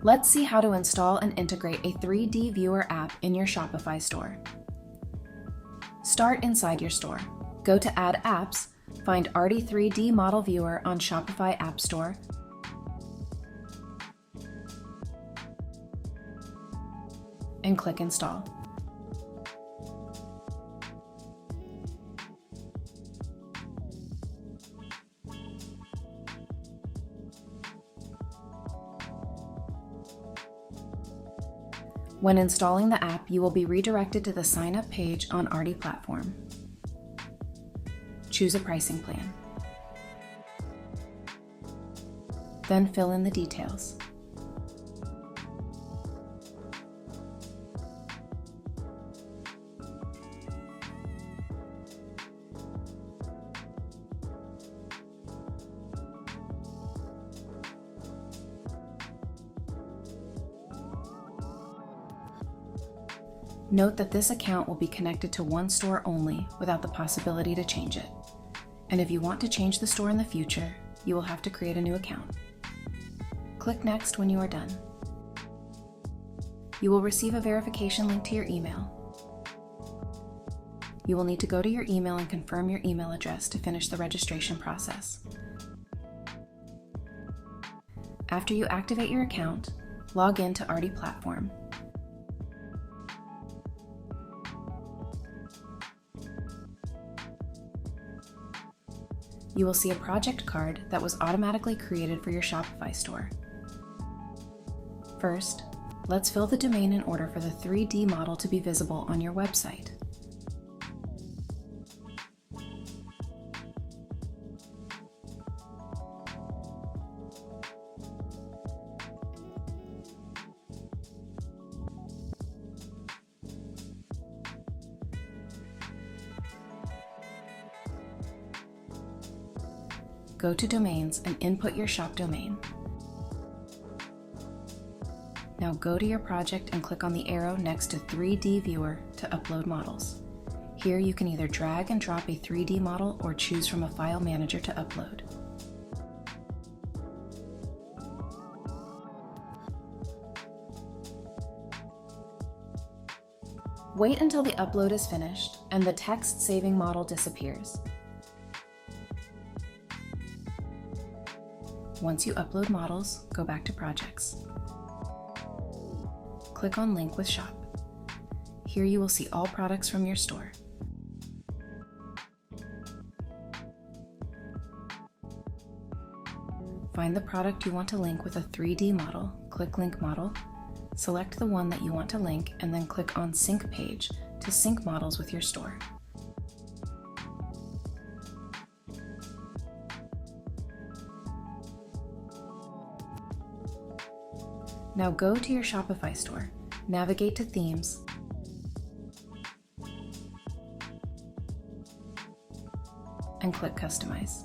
Let's see how to install and integrate a 3D viewer app in your Shopify store. Start inside your store. Go to Add Apps, find Arty 3D Model Viewer on Shopify App Store, and click Install. When installing the app, you will be redirected to the sign-up page on Arty Platform. Choose a pricing plan. Then fill in the details. Note that this account will be connected to one store only without the possibility to change it. And if you want to change the store in the future, you will have to create a new account. Click Next when you are done. You will receive a verification link to your email. You will need to go to your email and confirm your email address to finish the registration process. After you activate your account, log in to Arty Platform. You will see a project card that was automatically created for your Shopify store. First, let's fill the domain in order for the 3D model to be visible on your website. Go to Domains and input your shop domain. Now go to your project and click on the arrow next to 3D Viewer to upload models. Here you can either drag and drop a 3D model or choose from a file manager to upload. Wait until the upload is finished and the text saving model disappears. Once you upload models, go back to Projects. Click on Link with Shop. Here you will see all products from your store. Find the product you want to link with a 3D model, click Link Model, select the one that you want to link, and then click on Sync Page to sync models with your store. Now go to your Shopify store, navigate to Themes, and click Customize.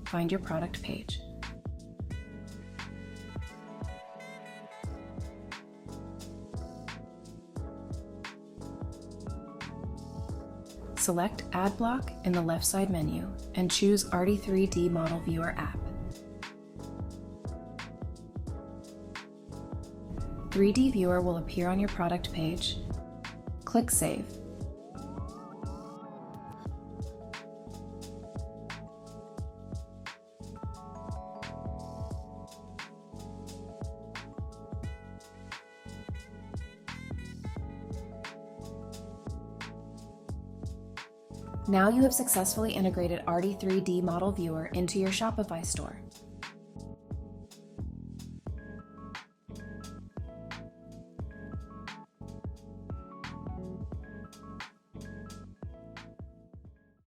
Find your product page. Select Add Block in the left side menu and choose Arty 3D Model Viewer app. 3D Viewer will appear on your product page. Click Save. Now you have successfully integrated Arty 3D Model Viewer into your Shopify store.